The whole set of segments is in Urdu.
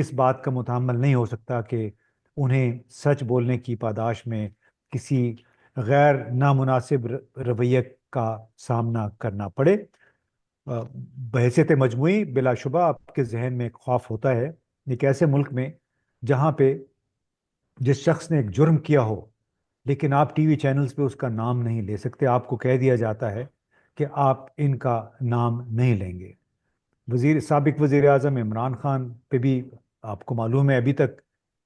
اس بات کا متحمل نہیں ہو سکتا کہ انہیں سچ بولنے کی پاداش میں کسی غیر نامناسب رویے کا سامنا کرنا پڑے۔ بحیثیت مجموعی بلا شبہ آپ کے ذہن میں ایک خوف ہوتا ہے ایک ایسے ملک میں جہاں پہ جس شخص نے ایک جرم کیا ہو لیکن آپ ٹی وی چینلز پہ اس کا نام نہیں لے سکتے، آپ کو کہہ دیا جاتا ہے کہ آپ ان کا نام نہیں لیں گے۔ سابق وزیر اعظم عمران خان پہ بھی آپ کو معلوم ہے ابھی تک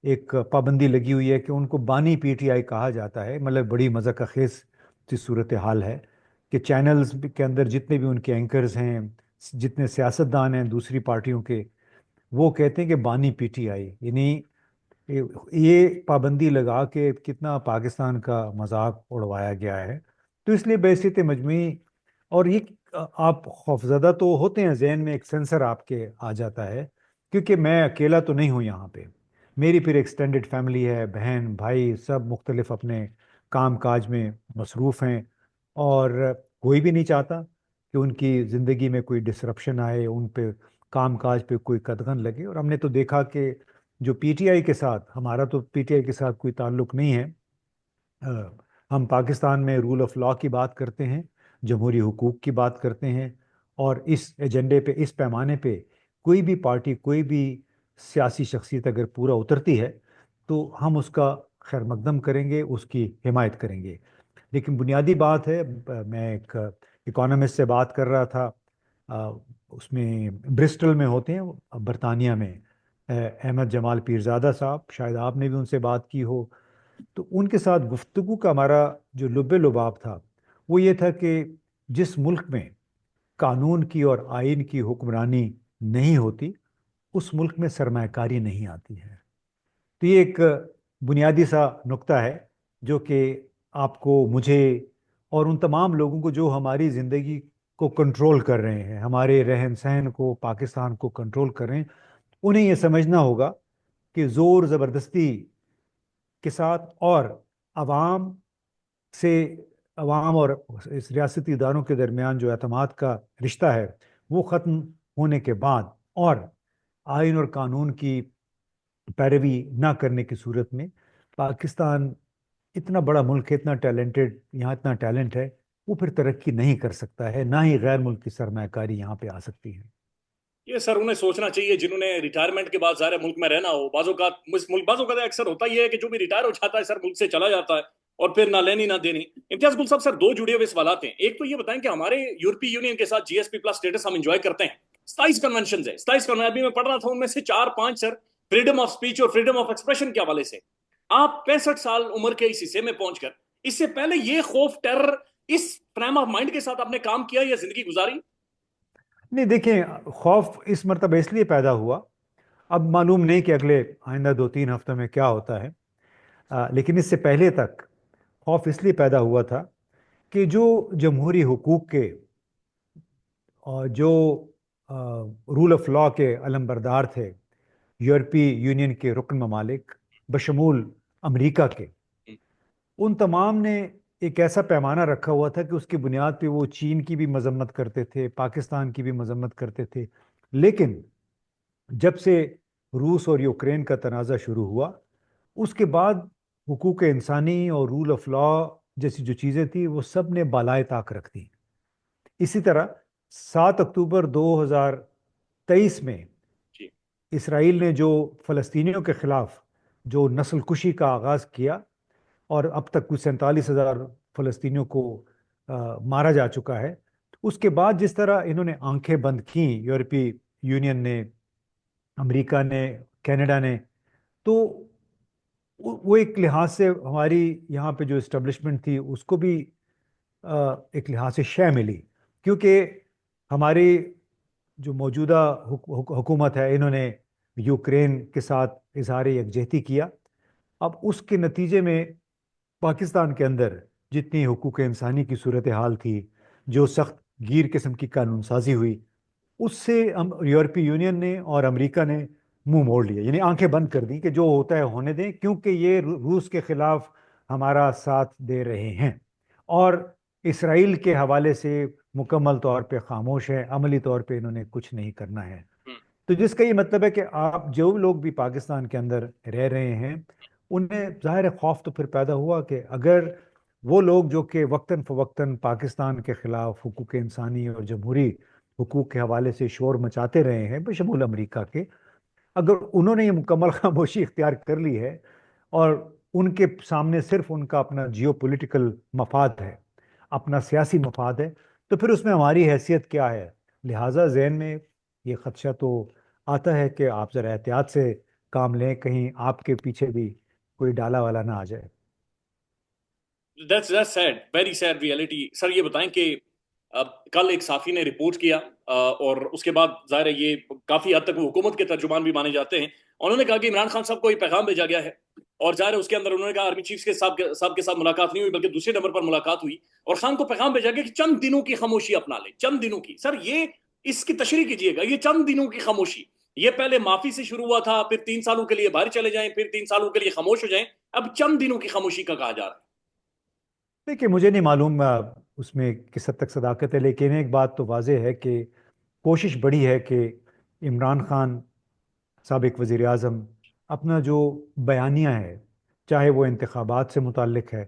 ایک پابندی لگی ہوئی ہے کہ ان کو بانی پی ٹی آئی کہا جاتا ہے، مطلب بڑی مضحکہ خیز سی صورتحال ہے کہ چینلز کے اندر جتنے بھی ان کے اینکرز ہیں، جتنے سیاستدان ہیں دوسری پارٹیوں کے، وہ کہتے ہیں کہ بانی پی ٹی آئی، یعنی یہ پابندی لگا کے کتنا پاکستان کا مذاق اڑوایا گیا ہے۔ تو اس لیے بحیثیت مجموعی اور یہ آپ خوفزدہ تو ہوتے ہیں، ذہن میں ایک سینسر آپ کے آ جاتا ہے کیونکہ میں اکیلا تو نہیں ہوں یہاں پہ، میری پھر ایکسٹینڈڈ فیملی ہے، بہن بھائی سب مختلف اپنے کام کاج میں مصروف ہیں، اور کوئی بھی نہیں چاہتا کہ ان کی زندگی میں کوئی ڈسرپشن آئے، ان پہ کام کاج پہ کوئی قدغن لگے۔ اور ہم نے تو دیکھا کہ جو پی ٹی آئی کے ساتھ، ہمارا تو پی ٹی آئی کے ساتھ کوئی تعلق نہیں ہے، ہم پاکستان میں رول آف لاء کی بات کرتے ہیں، جمہوری حقوق کی بات کرتے ہیں، اور اس ایجنڈے پہ، اس پیمانے پہ کوئی بھی پارٹی، کوئی بھی سیاسی شخصیت اگر پورا اترتی ہے تو ہم اس کا خیر مقدم کریں گے، اس کی حمایت کریں گے۔ لیکن بنیادی بات ہے، میں ایک اکانومسٹ سے بات کر رہا تھا، اس میں برسٹل میں ہوتے ہیں برطانیہ میں، احمد جمال پیرزادہ صاحب، شاید آپ نے بھی ان سے بات کی ہو۔ تو ان کے ساتھ گفتگو کا ہمارا جو لب لباب تھا وہ یہ تھا کہ جس ملک میں قانون کی اور آئین کی حکمرانی نہیں ہوتی اس ملک میں سرمایہ کاری نہیں آتی ہے۔ تو یہ ایک بنیادی سا نقطہ ہے جو کہ آپ کو، مجھے اور ان تمام لوگوں کو جو ہماری زندگی کو کنٹرول کر رہے ہیں، ہمارے رہن سہن کو، پاکستان کو کنٹرول کر رہے ہیں، انہیں یہ سمجھنا ہوگا کہ زور زبردستی کے ساتھ اور عوام سے، عوام اور اس ریاستی اداروں کے درمیان جو اعتماد کا رشتہ ہے وہ ختم ہونے کے بعد، اور آئین اور قانون کی پیروی نہ کرنے کی صورت میں، پاکستان اتنا بڑا ملک ہے، اتنا ٹیلنٹڈ، یہاں اتنا ٹیلنٹ ہے، وہ پھر ترقی نہیں کر سکتا ہے، نہ ہی غیر ملکی سرمایہ کاری یہاں پہ آ سکتی ہے۔ یہ سر انہیں سوچنا چاہیے جنہوں نے ریٹائرمنٹ کے بعد ظاہر ملک میں رہنا ہو، بعض اوقات اکثر ہوتا ہی ہے کہ جو بھی ریٹائر ہو جاتا ہے سر ملک سے چلا جاتا ہے اور پھر نہ لینی نہ دینی۔ امتیاز گل صاحب، سر دو جڑے ہوئے سوالات ہیں، ایک تو یہ بتائیں کہ ہمارے یورپی یونین کے ساتھ جی ایس پی پلس اسٹیٹس ہم انجوائے کرتے ہیں، 27 کنونشنز ہیں، 27 کنوینشن ابھی میں پڑھ رہا تھا، ان میں سے 4-5 سر فریڈم آف سپیچ اور فریڈم آف ایکسپریشن کے حوالے سے۔ آپ 65 سال عمر کے اس حصے میں پہنچ کر اس سے پہلے یہ خوف، ٹیرر، اس فریم آف مائنڈ کے ساتھ آپ نے کام کیا یا زندگی گزاری؟ نہیں دیکھیں، خوف اس مرتبہ اس لیے پیدا ہوا، اب معلوم نہیں کہ اگلے آئندہ 2-3 ہفتوں میں کیا ہوتا ہے، لیکن اس سے پہلے تک خوف اس لیے پیدا ہوا تھا کہ جو جمہوری حقوق کے اور جو رول آف لاء کے علمبردار تھے، یورپی یونین کے رکن ممالک بشمول امریکہ کے، ان تمام نے ایک ایسا پیمانہ رکھا ہوا تھا کہ اس کی بنیاد پہ وہ چین کی بھی مذمت کرتے تھے، پاکستان کی بھی مذمت کرتے تھے، لیکن جب سے روس اور یوکرین کا تنازع شروع ہوا اس کے بعد حقوق انسانی اور رول آف لاء جیسی جو چیزیں تھیں وہ سب نے بالائے طاق رکھ دی۔ اسی طرح 7 اکتوبر 2023 میں جی اسرائیل نے جو فلسطینیوں کے خلاف جو نسل کشی کا آغاز کیا، اور اب تک کچھ 47,000 فلسطینیوں کو مارا جا چکا ہے، اس کے بعد جس طرح انہوں نے آنکھیں بند کیں، یورپی یونین نے، امریکہ نے، کینیڈا نے، تو وہ ایک لحاظ سے ہماری یہاں پہ جو اسٹیبلشمنٹ تھی اس کو بھی ایک لحاظ سے شے ملی، کیونکہ ہماری جو موجودہ حکومت ہے انہوں نے یوکرین کے ساتھ اظہار یکجہتی کیا۔ اب اس کے نتیجے میں پاکستان کے اندر جتنی حقوق انسانی کی صورتحال تھی، جو سخت گیر قسم کی قانون سازی ہوئی، اس سے یورپی یونین نے اور امریکہ نے منہ موڑ لیا، یعنی آنکھیں بند کر دی کہ جو ہوتا ہے ہونے دیں، کیونکہ یہ روس کے خلاف ہمارا ساتھ دے رہے ہیں، اور اسرائیل کے حوالے سے مکمل طور پہ خاموش ہے، عملی طور پہ انہوں نے کچھ نہیں کرنا ہے۔ تو جس کا یہ مطلب ہے کہ آپ جو لوگ بھی پاکستان کے اندر رہ رہے ہیں انہیں ظاہر ہے خوف تو پھر پیدا ہوا کہ اگر وہ لوگ جو کہ وقتاً فوقتاً پاکستان کے خلاف حقوق انسانی اور جمہوری حقوق کے حوالے سے شور مچاتے رہے ہیں بشمول امریکہ کے، اگر انہوں نے یہ مکمل خاموشی اختیار کر لی ہے اور ان کے سامنے صرف ان کا اپنا جیو پولیٹیکل مفاد ہے، اپنا سیاسی مفاد ہے، تو پھر اس میں ہماری حیثیت کیا ہے؟ لہٰذا ذہن میں یہ خدشہ تو آتا ہے کہ آپ ذرا احتیاط سے کام لیں، کہیں آپ کے پیچھے بھی کوئی ڈالا والا نہ آ جائے۔ That's sad, very sad reality. سر یہ بتائیں کہ کل ایک صحافی نے رپورٹ کیا اور اس کے بعد ظاہر ہے یہ کافی حد تک وہ حکومت کے ترجمان بھی مانے جاتے ہیں، انہوں نے کہا کہ عمران خان صاحب کو یہ پیغام بھیجا گیا ہے، اور ظاہر ہے اس کے اندر انہوں نے کہا آرمی چیف کے صاحب کے ساتھ ملاقات نہیں ہوئی بلکہ دوسرے نمبر پر ملاقات ہوئی، اور خان کو پیغام بھیجا گیا کہ چند دنوں کی خاموشی اپنا لیں، چند دنوں کی۔ سر یہ اس کی تشریح کیجیے گا، یہ چند دنوں کی خاموشی، یہ پہلے معافی سے شروع ہوا تھا، پھر 3 سالوں کے لیے باہر چلے جائیں، پھر 3 سالوں کے لیے خاموش ہو جائیں، اب چند دنوں کی خاموشی کا کہا جا رہا ہے۔ دیکھیے مجھے نہیں معلوم اس میں کس حد تک صداقت ہے، لیکن ایک بات تو واضح ہے کہ کوشش بڑی ہے کہ عمران خان سابق وزیر اعظم اپنا جو بیانیہ ہے، چاہے وہ انتخابات سے متعلق ہے،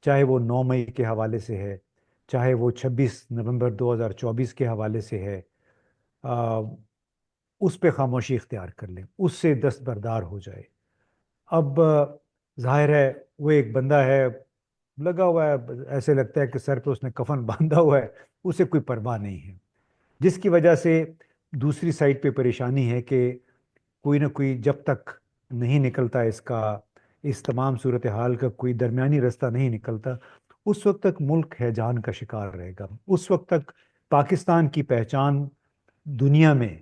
چاہے وہ 9 مئی کے حوالے سے ہے، چاہے وہ 26 نومبر 2024 کے حوالے سے ہے، آ، اس پہ خاموشی اختیار کر لیں، اس سے دستبردار ہو جائے۔ اب ظاہر ہے وہ ایک بندہ ہے لگا ہوا ہے، ایسے لگتا ہے کہ سر پہ اس نے کفن باندھا ہوا ہے، اسے کوئی پرواہ نہیں ہے، جس کی وجہ سے دوسری سائڈ پہ پریشانی ہے کہ کوئی نہ کوئی جب تک نہیں نکلتا اس تمام صورتحال کا کوئی درمیانی رستہ نہیں نکلتا، اس وقت تک ملک ہیجان کا شکار رہے گا، اس وقت تک پاکستان کی پہچان دنیا میں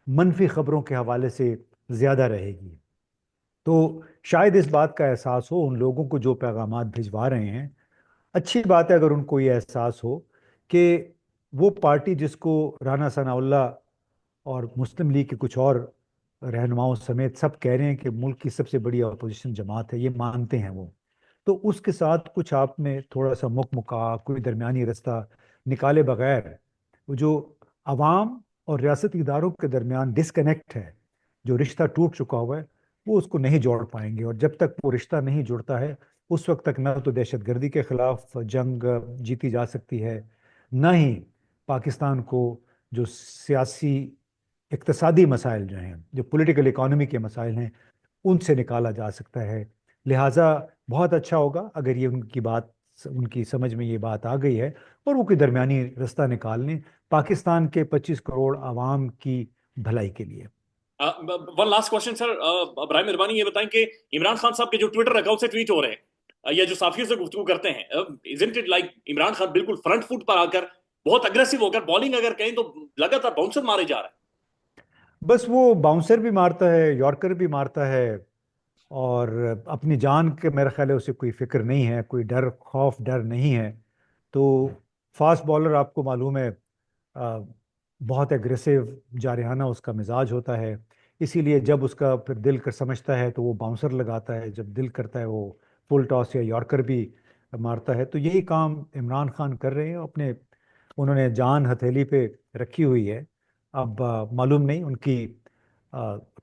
منفی خبروں کے حوالے سے زیادہ رہے گی۔ تو شاید اس بات کا احساس ہو ان لوگوں کو جو پیغامات بھجوا رہے ہیں، اچھی بات ہے اگر ان کو یہ احساس ہو کہ وہ پارٹی جس کو رانا ثناء اللہ اور مسلم لیگ کے کچھ اور رہنماؤں سمیت سب کہہ رہے ہیں کہ ملک کی سب سے بڑی اپوزیشن جماعت ہے، یہ مانتے ہیں وہ، تو اس کے ساتھ کچھ آپ میں تھوڑا سا مکا کوئی درمیانی رستہ نکالے بغیر وہ جو عوام اور ریاستی اداروں کے درمیان ڈسکنیکٹ ہے، جو رشتہ ٹوٹ چکا ہوا ہے، وہ اس کو نہیں جوڑ پائیں گے، اور جب تک وہ رشتہ نہیں جڑتا ہے اس وقت تک نہ تو دہشت گردی کے خلاف جنگ جیتی جا سکتی ہے، نہ ہی پاکستان کو جو سیاسی اقتصادی مسائل جو ہیں، جو پولیٹیکل اکانومی کے مسائل ہیں، ان سے نکالا جا سکتا ہے۔ لہٰذا بہت اچھا ہوگا اگر یہ ان کی سمجھ میں یہ بات آ گئی ہے اور وہ کوئی درمیانی رستہ نکال لیں پاکستان کے 25 کروڑ عوام کی بھلائی کے لیے۔ ون لاسٹ کوشچن سر، برائے مہربانی یہ بتائیں کہ عمران خان صاحب کے جو ٹویٹر اکاؤنٹ سے ٹویٹ ہو رہے ہیں یا جو صحافیوں سے گفتگو کرتے ہیں، isn't it like Imran Khan بالکل فرنٹ فٹ پر آ کر بہت اگریسو ہو کر بالنگ اگر کہیں تو لگاتار باؤنسر مارے جا رہا ہے؟ بس وہ باؤنسر بھی مارتا ہے، یارکر بھی مارتا ہے، اور اپنی جان کے میرا خیال ہے اسے کوئی فکر نہیں ہے، کوئی ڈر نہیں ہے۔ تو فاسٹ بالر آپ کو معلوم ہے بہت ایگریسو جارحانہ اس کا مزاج ہوتا ہے، اسی لیے جب اس کا پھر دل کر سمجھتا ہے تو وہ باؤنسر لگاتا ہے، جب دل کرتا ہے وہ فل ٹاس یا یارکر بھی مارتا ہے۔ تو یہی کام عمران خان کر رہے ہیں، انہوں نے جان ہتھیلی پہ رکھی ہوئی ہے۔ اب معلوم نہیں ان کی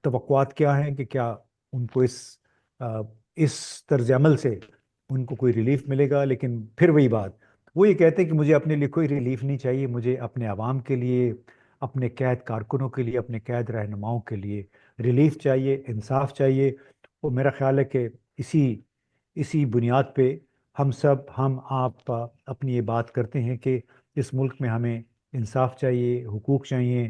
توقعات کیا ہیں، کہ کیا ان کو اس طرز عمل سے ان کو کوئی ریلیف ملے گا، لیکن پھر وہی بات، وہ یہ کہتے ہیں کہ مجھے اپنے لیے کوئی ریلیف نہیں چاہیے، مجھے اپنے عوام کے لیے، اپنے قید کارکنوں کے لیے، اپنے قید رہنماؤں کے لیے ریلیف چاہیے، انصاف چاہیے۔ اور میرا خیال ہے کہ اسی بنیاد پہ ہم آپ اپنی یہ بات کرتے ہیں کہ اس ملک میں ہمیں انصاف چاہیے، حقوق چاہیے،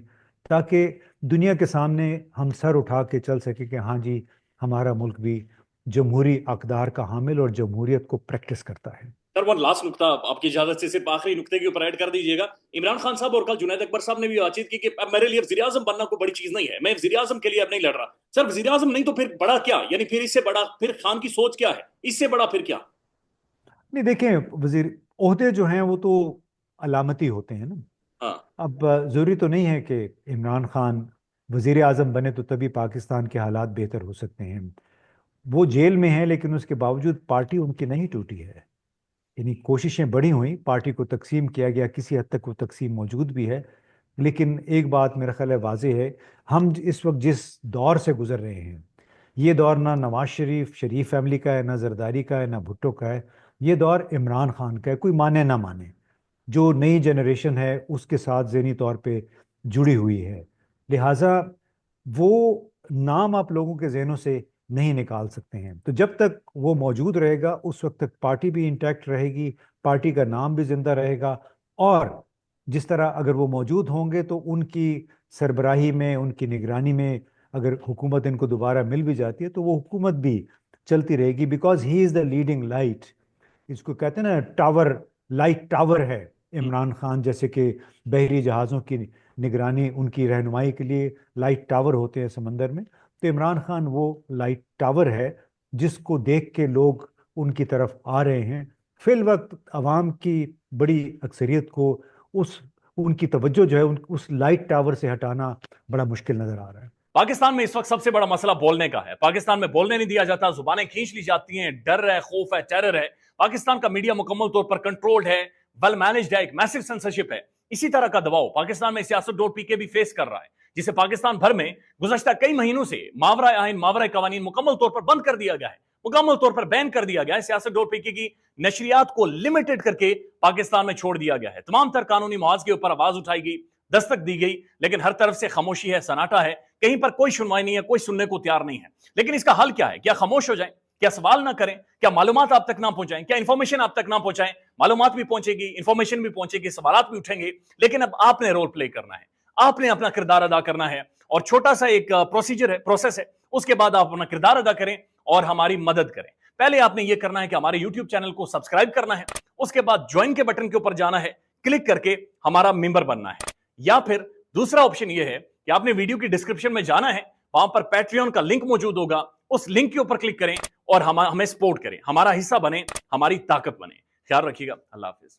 تاکہ دنیا کے سامنے ہم سر اٹھا کے چل سکیں کہ ہاں جی ہمارا ملک بھی جمہوری اقدار کا حامل اور جمہوریت کو پریکٹس کرتا ہے۔ سر ون لاسٹ نقطہ آپ کی اجازت سے صرف آخری نقطے کے اوپر ایڈ کر دیجیے گا۔ عمران خان صاحب اور کل جنید اکبر صاحب نے بھی بات چیت کی کہ اب میرے لیے وزیر اعظم بننا کوئی بڑی چیز نہیں ہے، میں وزیر اعظم کے لیے اب نہیں لڑ رہا۔ سر وزیر اعظم نہیں تو پھر بڑا کیا؟ یعنی پھر اس سے بڑا پھر خان کی سوچ کیا ہے؟ اس سے بڑا پھر کیا؟ نہیں دیکھیں، عہدے جو ہیں وہ تو علامتی ہوتے ہیں نا۔ ہاں اب ضروری تو نہیں ہے کہ عمران خان وزیر اعظم بنے تو تبھی پاکستان کے حالات بہتر ہو سکتے ہیں۔ وہ جیل میں ہیں لیکن اس کے باوجود پارٹی ان کی نہیں ٹوٹی ہے، یعنی کوششیں بڑی ہوئیں، پارٹی کو تقسیم کیا گیا، کسی حد تک وہ تقسیم موجود بھی ہے، لیکن ایک بات میرا خیال ہے واضح ہے، ہم اس وقت جس دور سے گزر رہے ہیں، یہ دور نہ نواز شریف فیملی کا ہے، نہ زرداری کا ہے، نہ بھٹو کا ہے، یہ دور عمران خان کا ہے، کوئی مانے نہ مانے۔ جو نئی جنریشن ہے اس کے ساتھ ذہنی طور پہ جڑی ہوئی ہے، لہٰذا وہ نام آپ لوگوں کے ذہنوں سے نہیں نکال سکتے ہیں۔ تو جب تک وہ موجود رہے گا اس وقت تک پارٹی بھی انٹیکٹ رہے گی، پارٹی کا نام بھی زندہ رہے گا، اور جس طرح اگر وہ موجود ہوں گے تو ان کی سربراہی میں، ان کی نگرانی میں اگر حکومت ان کو دوبارہ مل بھی جاتی ہے تو وہ حکومت بھی چلتی رہے گی، because he is the leading light. اس کو کہتے ہیں نا ٹاور، لائٹ ٹاور ہے عمران خان، جیسے کہ بحری جہازوں کی نگرانی، ان کی رہنمائی کے لیے لائٹ ٹاور ہوتے ہیں سمندر میں، تو عمران خان وہ لائٹ ٹاور ہے جس کو دیکھ کے لوگ ان کی طرف آ رہے ہیں۔ فی الوقت عوام کی بڑی اکثریت کو ان کی توجہ جو ہے اس لائٹ ٹاور سے ہٹانا بڑا مشکل نظر آ رہا ہے۔ پاکستان میں اس وقت سب سے بڑا مسئلہ بولنے کا ہے۔ پاکستان میں بولنے نہیں دیا جاتا، زبانیں کھینچ لی جاتی ہیں، ڈر ہے، خوف ہے، ٹیرر ہے۔ پاکستان کا میڈیا مکمل طور پر کنٹرولڈ ہے، ویل مینجڈ ہے، ایک میسو سینسرشپ ہے۔ اسی طرح کا دباؤ پاکستان میں سیاست.pk بھی فیس کر رہا ہے، جسے پاکستان بھر میں گزشتہ کئی مہینوں سے ماورائے آئین، ماورائے قوانین مکمل طور پر بند کر دیا گیا ہے، مکمل طور پر بین کر دیا گیا ہے۔ سیاست.pk کی نشریات کو لمیٹڈ کر کے پاکستان میں چھوڑ دیا گیا ہے۔ تمام تر قانونی مواز کے اوپر آواز اٹھائی گئی، دستک دی گئی، لیکن ہر طرف سے خاموشی ہے، سناٹا ہے، کہیں پر کوئی سنوائی نہیں ہے، کوئی سننے کو تیار نہیں ہے۔ لیکن اس کا حل کیا ہے؟ کیا خاموش ہو جائیں؟ کیا سوال نہ کریں؟ کیا معلومات آپ تک نہ پہنچائیں؟ کیا انفارمیشن آپ تک نہ پہنچائیں؟ معلومات بھی پہنچے گی، انفارمیشن بھی پہنچے گی، سوالات بھی اٹھیں گے، لیکن اب آپ نے رول پلے کرنا ہے، آپ نے اپنا کردار ادا کرنا ہے، اور چھوٹا سا ایک پروسیجر ہے، پروسیس ہے، اس کے بعد آپ اپنا کردار ادا کریں اور ہماری مدد کریں۔ پہلے آپ نے یہ کرنا ہے کہ ہمارے یوٹیوب چینل کو سبسکرائب کرنا ہے، اس کے بعد جوائن کے بٹن کے اوپر جانا ہے، کلک کر کے ہمارا ممبر بننا ہے، یا پھر دوسرا آپشن یہ ہے کہ آپ نے ویڈیو کی ڈسکرپشن میں جانا ہے، وہاں پر پیٹریون کا لنک موجود ہوگا، اس لنک کے اوپر کلک کریں اور ہمیں سپورٹ کریں، ہمارا حصہ بنیں، ہماری طاقت بنیں۔ خیال رکھیے گا، اللہ حافظ۔